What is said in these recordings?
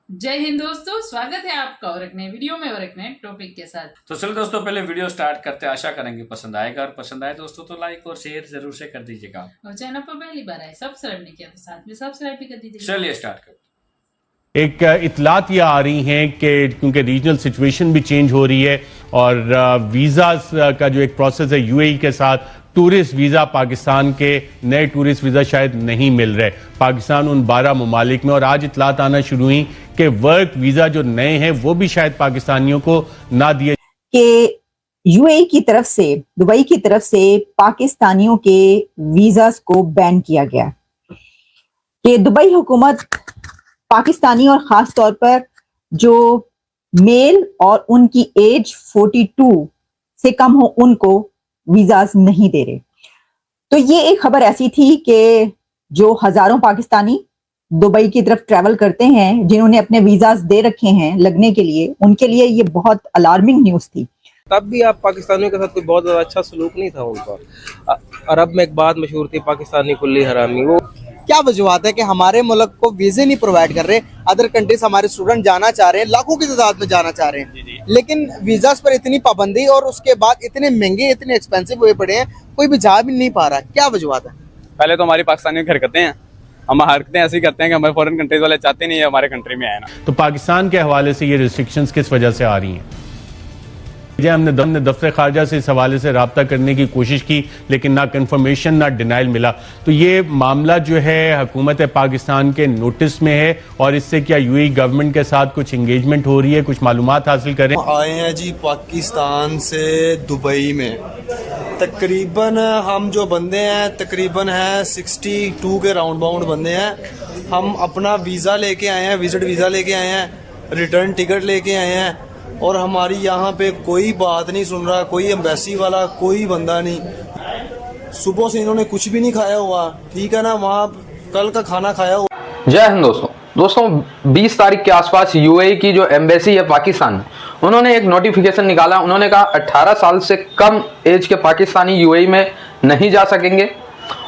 जय हिंद दोस्तों, स्वागत है आपका और एक नए वीडियो में और एक नए टॉपिक के साथ। तो चलो दोस्तों, पहले वीडियो स्टार्ट करते हैं। आशा करेंगे पसंद आएगा, और पसंद आए दोस्तों तो लाइक और शेयर जरूर से कर दीजिएगा। और चैनल पर पहली बार आए सब्सक्राइब नहीं किया तो साथ में सब्सक्राइब भी कर दीजिएगा। चलिए स्टार्ट करते हैं। एक इतलात ये आ रही हैं कि क्योंकि रीजनल सिचुएशन भी चेंज हो रही है और वीज़ास का जो एक प्रोसेस है यूएई के साथ, टूरिस्ट वीज़ा पाकिस्तान के नए टूरिस्ट वीज़ा शायद नहीं मिल रहे पाकिस्तान उन 12 ममालिक में। और आज इतलात आना शुरू हुई कि वर्क वीज़ा जो नए हैं वो भी शायद पाकिस्तानियों को ना दिए कि यूएई की तरफ से, दुबई की तरफ से पाकिस्तानियों के वीज़ास को बैन किया गया कि दुबई हुकूमत पाकिस्तानी और ख़ास तौर पर जो मेल और उनकी एज 42 से कम हो उनको वीज़ास नहीं दे रहे। तो ये एक खबर ऐसी थी कि जो हज़ारों पाकिस्तानी दुबई की तरफ ट्रैवल करते हैं, जिन्होंने अपने वीज़ास दे रखे हैं लगने के लिए, उनके लिए ये बहुत अलार्मिंग न्यूज़ थी। तब भी आप पाकिस्तानियों के साथ कोई बहुत ज़्यादा अच्छा सलूक नहीं था उनका। अरब में एक बात मशहूर थी, पाकिस्तानी कुल्ली हरामी। वो क्या वजूहत है कि हमारे मुल्क को वीजे नहीं प्रोवाइड कर रहे? अदर कंट्रीज हमारे स्टूडेंट जाना चाह रहे हैं, लाखों की तादाद में जाना चाह रहे हैं, लेकिन वीजास पर इतनी पाबंदी और उसके बाद इतने महंगे, इतने एक्सपेंसिव हुए पड़े हैं, कोई भी जा भी नहीं पा रहा। क्या वजूहत है? पहले तो हमारी पाकिस्तानी हरकतें हैं, हम हरकतें ऐसी करते हैं कि हमारे फॉरेन कंट्रीज वाले चाहते नहीं है हमारे कंट्री में आए ना। तो पाकिस्तान के हवाले से ये रिस्ट्रिक्शंस किस वजह से आ रही हैं? हमने दफ्तर खारजा से इस हवाले से रब्ता करने की कोशिश की, लेकिन ना कंफर्मेशन ना डिनाइल मिला। तो ये मामला जो है हुकूमत पाकिस्तान के नोटिस में है, और इससे क्या यूएई गवर्नमेंट के साथ कुछ इंगेजमेंट हो रही है, कुछ मालूमात हासिल करें। आए हैं जी पाकिस्तान से दुबई में। तकरीबन हम जो बंदे हैं तकरीबन है 62 के राउंड बाउंड बंदे हैं। हम अपना वीज़ा लेके आए हैं, विजिट वीज़ा लेके आए हैं, रिटर्न टिकट लेके आए हैं, और हमारी यहाँ पे कोई बात नहीं सुन रहा, कोई एम्बेसी वाला कोई बंदा नहीं। सुबह से इन्होंने कुछ भी नहीं खाया हुआ, ठीक है ना, वहाँ कल का खाना खाया हुआ। जय हिंद दोस्तों 20 तारीख के आसपास यूएई की जो एम्बेसी है पाकिस्तान में, उन्होंने एक नोटिफिकेशन निकाला। उन्होंने कहा 18 साल से कम एज के पाकिस्तानी यूएई में नहीं जा सकेंगे,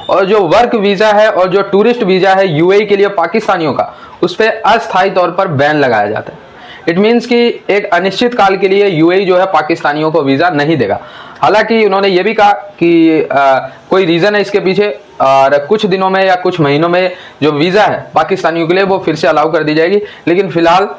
और जो वर्क वीज़ा है और जो टूरिस्ट वीज़ा है यूएई के लिए पाकिस्तानियों का, उस पर अस्थायी तौर पर बैन लगाया जाता है। इट मीन्स कि एक अनिश्चित काल के लिए यूएई जो है पाकिस्तानियों को वीज़ा नहीं देगा। हालांकि उन्होंने ये भी कहा कि कोई रीज़न है इसके पीछे, और कुछ दिनों में या कुछ महीनों में जो वीज़ा है पाकिस्तानियों के लिए वो फिर से अलाउ कर दी जाएगी, लेकिन फिलहाल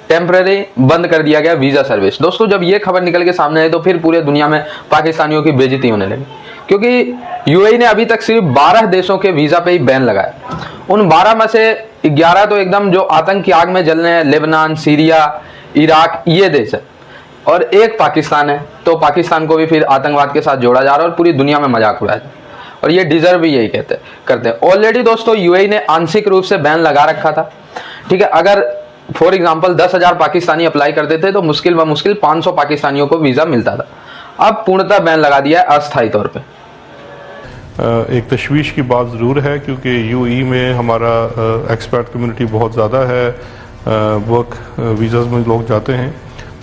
टेम्परेरी बंद कर दिया गया वीज़ा सर्विस। दोस्तों, जब ये खबर निकल के सामने आई तो फिर पूरे दुनिया में पाकिस्तानियों की बेइज्जती होने लगी, क्योंकि यूएई ने अभी तक सिर्फ 12 देशों के वीज़ा पे ही बैन लगाया। उन 12 में से 11 तो एकदम जो आतंक की आग में जल रहे हैं, लेबनान, सीरिया, इराक, ये देश है, और एक पाकिस्तान है। तो पाकिस्तान को भी फिर आतंकवाद के साथ जोड़ा जा रहा है और पूरी दुनिया में मजाक उड़ाया जा रहा है, और ये डिजर्व भी यही करते हैं। ऑलरेडी दोस्तों यूएई ने आंशिक रूप से बैन लगा रखा था, ठीक है। अगर फॉर एग्जाम्पल 10,000 पाकिस्तानी अप्लाई करते थे तो मुश्किल व मुश्किल 500 पाकिस्तानियों को वीज़ा मिलता था। अब पूर्णतः बैन लगा दिया है अस्थायी तौर पे। एक तशवीश की बात ज़रूर है, क्योंकि यूएई में हमारा एक्सपर्ट कम्युनिटी बहुत ज़्यादा है, वर्क वीज़ाज़ में लोग जाते हैं,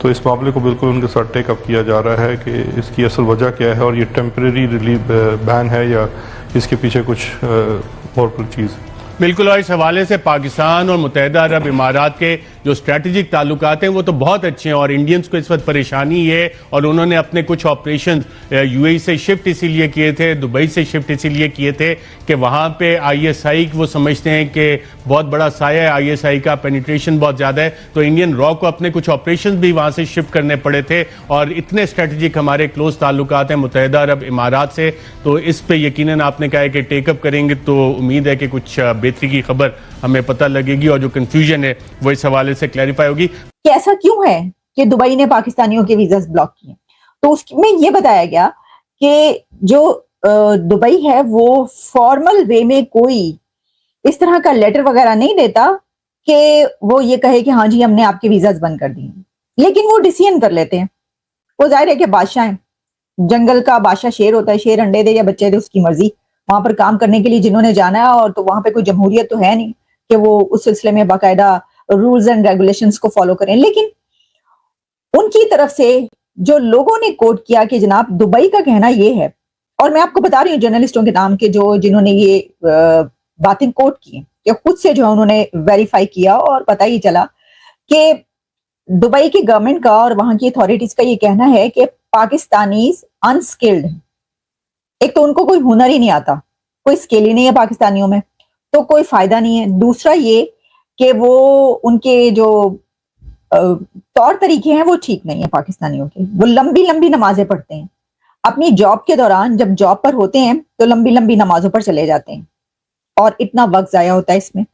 तो इस मामले को बिल्कुल उनके साथ टेकअप किया जा रहा है कि इसकी असल वजह क्या है, और ये टेम्परेरी रिलीफ बैन है या इसके पीछे कुछ और चीज़। बिल्कुल, और इस हवाले से पाकिस्तान और मुत्तहिदा अरब इमारात के जो स्ट्रेटेजिक ताल्लुकात हैं वो तो बहुत अच्छे हैं, और इंडियंस को इस वक्त परेशानी है, और उन्होंने अपने कुछ ऑपरेशन यूएई से शिफ्ट इसीलिए किए थे, दुबई से शिफ्ट इसीलिए किए थे कि वहाँ पे आईएसआई वो समझते हैं कि बहुत बड़ा साया है, आईएसआई का पेनिट्रेशन बहुत ज़्यादा है, तो इंडियन रॉ को अपने कुछ ऑपरेशन भी वहाँ से शिफ्ट करने पड़े थे। और इतने स्ट्रेटेजिक हमारे क्लोज ताल्लुकात हैं मुत्तहिदा अरब इमारात से, तो इस पर यकीनन आपने कहा है कि टेकअप करेंगे, तो उम्मीद है कि कुछ बेहतरी की खबर हमें पता लगेगी, और जो कंफ्यूजन है वो इस हवाले से क्लैरिफाई होगी कि ऐसा क्यों है कि दुबई ने पाकिस्तानियों के वीजास ब्लॉक किए। तो उसमें यह बताया गया कि जो दुबई है वो फॉर्मल वे में कोई इस तरह का लेटर वगैरह नहीं देता कि वो ये कहे कि हाँ जी हमने आपके वीजास बंद कर दिए, लेकिन वो डिसीजन कर लेते हैं। वो जाहिर है कि बादशाह है, जंगल का बादशाह शेर होता है, शेर अंडे दे या बच्चे दे उसकी मर्जी। वहां पर काम करने के लिए जिन्होंने जाना है, और तो वहां पे कोई जमहूरियत तो है नहीं कि वो उस सिलसिले में बाकायदा रूल्स एंड रेगुलेशंस को फॉलो करें। लेकिन उनकी तरफ से जो लोगों ने कोट किया कि जनाब दुबई का कहना यह है, और मैं आपको बता रही हूँ जर्नलिस्टों के नाम के जिन्होंने ये बातें कोट की, कि खुद से जो उन्होंने वेरीफाई किया और पता ही चला कि दुबई की गवर्नमेंट का और वहां की अथॉरिटीज का ये कहना है कि पाकिस्तानी अनस्किल्ड है। एक तो उनको कोई हुनर ही नहीं आता, कोई स्किल ही नहीं है पाकिस्तानियों में, तो कोई फायदा नहीं है। दूसरा ये कि वो उनके जो तौर तरीके हैं वो ठीक नहीं है पाकिस्तानियों के। वो लंबी लंबी नमाजें पढ़ते हैं अपनी जॉब के दौरान, जब जॉब पर होते हैं तो लंबी लंबी नमाजों पर चले जाते हैं और इतना वक्त जाया होता है इसमें।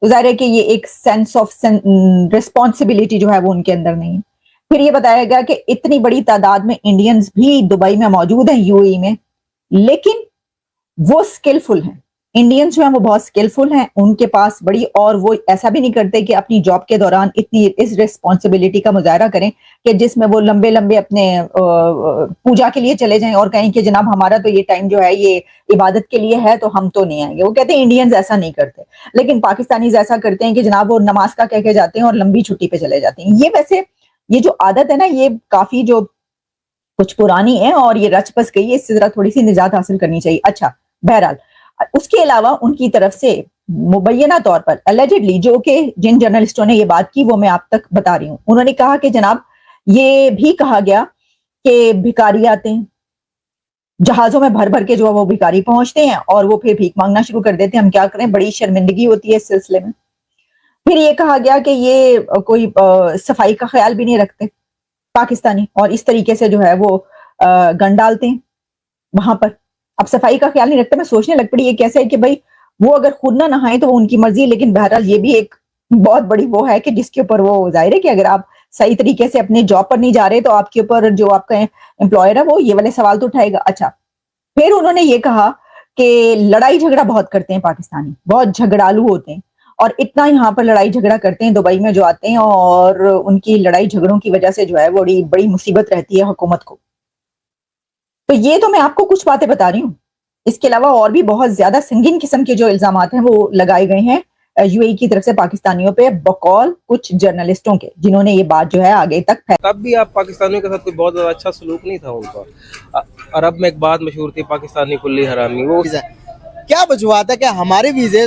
तो जाहिर है कि ये एक सेंस ऑफ रिस्पॉन्सिबिलिटी जो है वो उनके अंदर नहीं है। फिर ये बताया गया कि इतनी बड़ी तादाद में इंडियंस भी दुबई में मौजूद हैं, यूएई में, लेकिन वो स्किलफुल हैं। इंडियंस जो हैं वो बहुत स्किलफुल हैं, उनके पास बड़ी, और वो ऐसा भी नहीं करते कि अपनी जॉब के दौरान इतनी इस रिस्पॉन्सिबिलिटी का मुजाहरा करें कि जिसमें वो लंबे लंबे अपने पूजा के लिए चले जाएं और कहें कि जनाब हमारा तो ये टाइम जो है ये इबादत के लिए है तो हम तो नहीं आएंगे। वो कहते हैं इंडियंस ऐसा नहीं करते, लेकिन पाकिस्तानीज ऐसा करते हैं कि जनाब वो नमाज का कह के जाते हैं और लंबी छुट्टी पे चले जाते हैं। ये वैसे ये जो आदत है ना, ये काफी जो कुछ पुरानी है और ये रच बस गई है, इससे जरा थोड़ी सी निजात हासिल करनी चाहिए। अच्छा, बहरहाल उसके अलावा उनकी तरफ से मुबैना तौर पर एलिजिडली, जो कि जिन जर्नलिस्टों ने ये बात की वो मैं आप तक बता रही हूँ, उन्होंने कहा कि जनाब ये भी कहा गया कि भिखारी आते हैं जहाजों में भर भर के, जो है वो भिखारी पहुंचते हैं और वो फिर भीख मांगना शुरू कर देते हैं। हम क्या करें, बड़ी शर्मिंदगी होती है इस सिलसिले में। फिर ये कहा गया कि ये कोई सफाई का ख्याल भी नहीं रखते पाकिस्तानी, और इस तरीके से जो है वो गन डालते हैं वहां पर। अब सफाई का ख्याल नहीं रखते, मैं सोचने लग पड़ी ये कैसे है कि भाई वो अगर खुद ना नहाए तो वो उनकी मर्जी है, लेकिन बहरहाल ये भी एक बहुत बड़ी वो है कि जिसके ऊपर वो जाहिर है कि अगर आप सही तरीके से अपने जॉब पर नहीं जा रहे तो आपके ऊपर जो आपका एम्प्लॉयर है वो ये वाले सवाल तो उठाएगा। अच्छा, फिर उन्होंने ये कहा कि लड़ाई झगड़ा बहुत करते हैं पाकिस्तानी, बहुत झगड़ालू होते हैं, और इतना यहाँ पर लड़ाई झगड़ा करते हैं दुबई में जो आते हैं, और उनकी लड़ाई झगड़ों की वजह से जो है बड़ी बड़ी मुसीबत रहती है हुकूमत को। तो ये तो मैं आपको कुछ बातें बता रही हूँ, इसके अलावा और भी बहुत ज्यादा संगीन किस्म के जो इल्जामात हैं वो लगाए गए हैं यूएई की तरफ से पाकिस्तानियों पे, बकौल कुछ जर्नलिस्टों के, जिन्होंने ये बात जो है आगे तक तब भी आप पाकिस्तानियों के साथ कोई बहुत ज्यादा अच्छा सलूक नहीं था उनका। अरब में एक बात मशहूर थी, पाकिस्तानी कुल्ली हरामी। वो क्या वजूहत है कि हमारे वीजे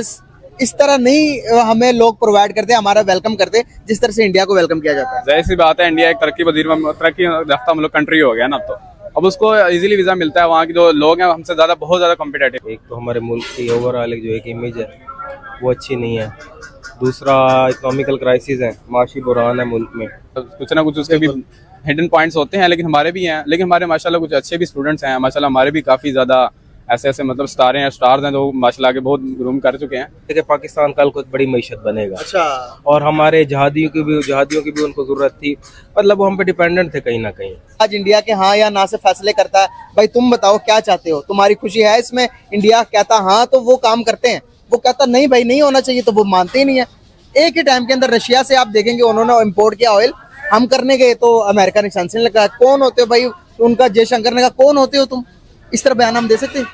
इस तरह नहीं हमें लोग प्रोवाइड करते, हमारा वेलकम करते जिस तरह से इंडिया को वेलकम किया जाता है? जाहिर सी बात है, इंडिया एक तरक्की याफ्ता मुल्क कंट्री हो गया ना, तो अब उसको इजीली वीजा मिलता है। वहाँ के जो लोग हैं हमसे ज्यादा बहुत ज्यादा कॉम्पिटेटिव। एक तो हमारे मुल्क की ओवरऑल जो एक इमेज है वो अच्छी नहीं है, दूसरा इकोनॉमिकल क्राइसिस है, माशी बुरान है मुल्क में। कुछ ना कुछ उसके भी हिडन पॉइंट्स होते हैं, लेकिन हमारे भी हैं, लेकिन हमारे माशाल्लाह कुछ अच्छे भी स्टूडेंट्स हैं माशाल्लाह। हमारे भी काफ़ी ज़्यादा ऐसे मतलब स्टार्स हैं तो माशाल्लाह के बहुत ग्रूम कर चुके हैं कि पाकिस्तान कल को बड़ी मईशत बनेगा। अच्छा, और हमारे जहादियों की भी उनको जरूरत थी, मतलब वो हम पे डिपेंडेंट थे कहीं ना कहीं। आज इंडिया के हाँ या ना से फैसले करता है। भाई तुम बताओ क्या चाहते हो, तुम्हारी खुशी है इसमें? इंडिया कहता हाँ तो वो काम करते हैं, वो कहता नहीं भाई नहीं होना चाहिए तो वो मानते ही नहीं है। एक ही टाइम के अंदर रशिया से आप देखेंगे उन्होंने इम्पोर्ट किया ऑयल, हम करने गए तो अमेरिका ने सैंक्शन लगा। कौन होते हो भाई उनका जयशंकर ने कहा कौन होते हो तुम? इस तरह बयान हम दे सकते हैं?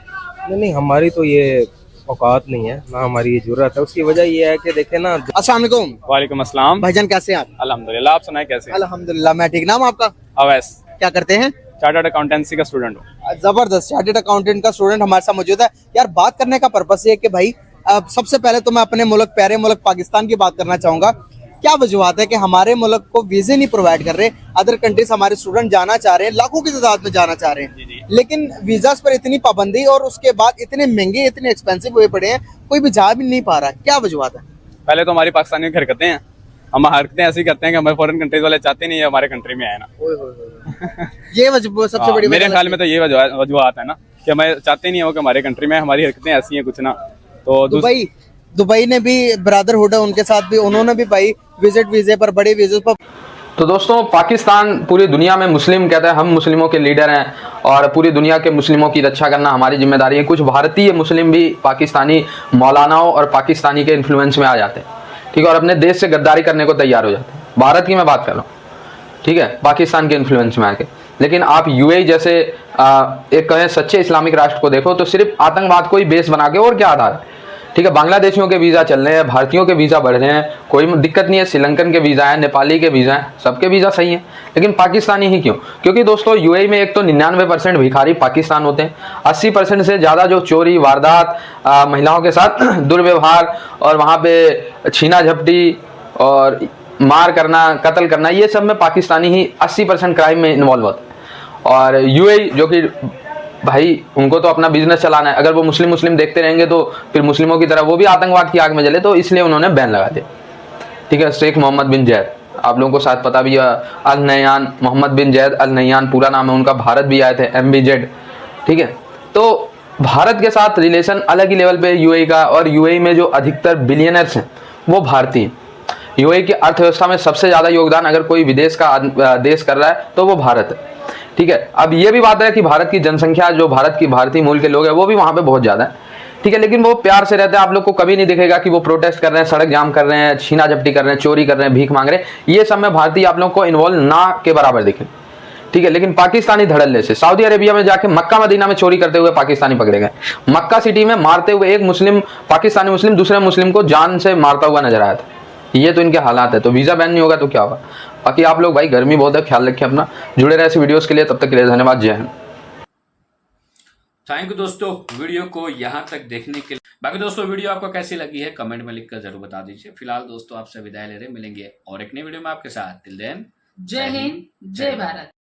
नहीं, हमारी तो ये औकात नहीं है ना, हमारी ये जरूरत है। उसकी वजह ये है कि देखे ना। अस्सलाम वालेकुम। वालेकुम अस्सलाम भाईजान, कैसे हैं आप? अल्हम्दुलिल्लाह, आप सुनाए कैसे? अल्हम्दुलिल्लाह मैं ठीक। नाम आपका? अवैस। क्या करते हैं? चार्टर्ड अकाउंटेंसी का स्टूडेंट हूँ। जबरदस्त, चार्टर्ड अकाउंटेंट का स्टूडेंट हमारे साथ मौजूद है। यार बात करने का पर्पस ये है कि भाई सबसे पहले तो मैं अपने मुल्क, प्यारे मुल्क पाकिस्तान की बात करना चाहूंगा। क्या वजूहत है कि हमारे मुल्क को वीजे नहीं प्रोवाइड कर रहे? अदर कंट्रीज हमारे स्टूडेंट जाना चाह रहे हैं, लाखों की तादाद में जाना चाह रहे हैं, लेकिन वीजा पर इतनी पाबंदी और उसके बाद इतने महंगे, इतने एक्सपेंसिव हुए पड़े हैं, कोई भी जा भी नहीं पा रहा। क्या वजूहत है? पहले तो हमारी पाकिस्तानी हरकतें हैं, हम हरकतें ऐसी करते हैं कि हमारे फॉरेन कंट्रीज वाले चाहते नहीं है हमारे कंट्री में आए ना। ये सबसे बड़ी मेरे ख्याल में तो ये वजूहत है ना कि हमें चाहते नहीं हो कि हमारे कंट्री में हमारी हरकतें ऐसी हैं कुछ ना। तो दुबई ने भी ब्रदरहुड है उनके साथ भी, उन्होंने भी भाई विजिट वीजे पर, बड़े वीजे पर। तो दोस्तों, पाकिस्तान पूरी दुनिया में मुस्लिम कहता है, हम मुस्लिमों के लीडर हैं और पूरी दुनिया के मुस्लिमों की रक्षा करना हमारी जिम्मेदारी है। कुछ भारतीय मुस्लिम भी पाकिस्तानी मौलानाओं और पाकिस्तानी के इन्फ्लुएंस में आ जाते हैं, ठीक है, और अपने देश से गद्दारी करने को तैयार हो जाते हैं। भारत की मैं बात कर रहा हूँ, ठीक है, पाकिस्तान के इन्फ्लुएंस में आके। लेकिन आप यूएई जैसे एक कहें सच्चे इस्लामिक राष्ट्र को देखो तो सिर्फ आतंकवाद को ही बेस बना के, और क्या आधार है, ठीक है। बांग्लादेशियों के वीज़ा चल रहे हैं, भारतीयों के वीज़ा बढ़ रहे हैं, कोई दिक्कत नहीं है। श्रीलंकन के वीज़ा हैं, नेपाली के वीज़ा हैं, सबके वीज़ा सही हैं, लेकिन पाकिस्तानी ही क्यों? क्योंकि दोस्तों यूएई में एक तो 99% भिखारी पाकिस्तान होते हैं, 80% से ज़्यादा जो चोरी वारदात, महिलाओं के साथ दुर्व्यवहार और वहाँ पे छीना झपटी और मार करना, कत्ल करना, ये सब में पाकिस्तानी ही 80% क्राइम में इन्वॉल्व होता है। और यूएई जो कि भाई उनको तो अपना बिजनेस चलाना है, अगर वो मुस्लिम देखते रहेंगे तो फिर मुस्लिमों की तरह वो भी आतंकवाद की आग में जले, तो इसलिए उन्होंने बैन लगा दिया। ठीक है, शेख मोहम्मद बिन जैद, आप लोगों को शायद पता भी है, अल नयान, मोहम्मद बिन जैद अल नयान पूरा नाम है उनका, भारत भी आए थे, MBZ। ठीक है, तो भारत के साथ रिलेशन अलग ही लेवल पे यूएई का, और यूएई में जो अधिकतर बिलियनर्स हैं वो भारतीय। यूएई की अर्थव्यवस्था में सबसे ज्यादा योगदान अगर कोई विदेश का देश कर रहा है तो वो भारत है। ठीक है, अब ये भी बात है कि भारत की जनसंख्या, जो भारत की भारतीय मूल के लोग हैं वो भी वहां पे बहुत ज्यादा है। ठीक है, लेकिन वो प्यार से रहते हैं, आप लोग को कभी नहीं दिखेगा कि वो प्रोटेस्ट कर रहे हैं, सड़क जाम कर रहे हैं, छीना झपटी कर रहे हैं, चोरी कर रहे हैं, भीख मांग रहे हैं, ये सब में भारतीय आप लोग को इन्वॉल्व ना के बराबर दिखे। ठीक है, लेकिन पाकिस्तानी धड़ल्ले से सऊदी अरेबिया में जाके मक्का मदीना में चोरी करते हुए पाकिस्तानी पकड़े गए। मक्का सिटी में मारते हुए एक मुस्लिम, पाकिस्तानी मुस्लिम दूसरे मुस्लिम को जान से मारता हुआ नजर आया था। ये तो इनके हालात है। तो वीजा बैन नहीं होगा तो क्या होगा। बाकी आप लोग भाई, गर्मी बहुत है, ख्याल रखें अपना, जुड़े रहे ऐसे वीडियोस के लिए। तब तक के लिए धन्यवाद, जय हिंद। थैंक यू दोस्तों वीडियो को यहाँ तक देखने के लिए। बाकी दोस्तों वीडियो आपको कैसी लगी है कमेंट में लिखकर जरूर बता दीजिए। फिलहाल दोस्तों आपसे विदाई ले रहे, मिलेंगे और एक नई वीडियो में आपके साथ। टिल देन जय हिंद, जय भारत।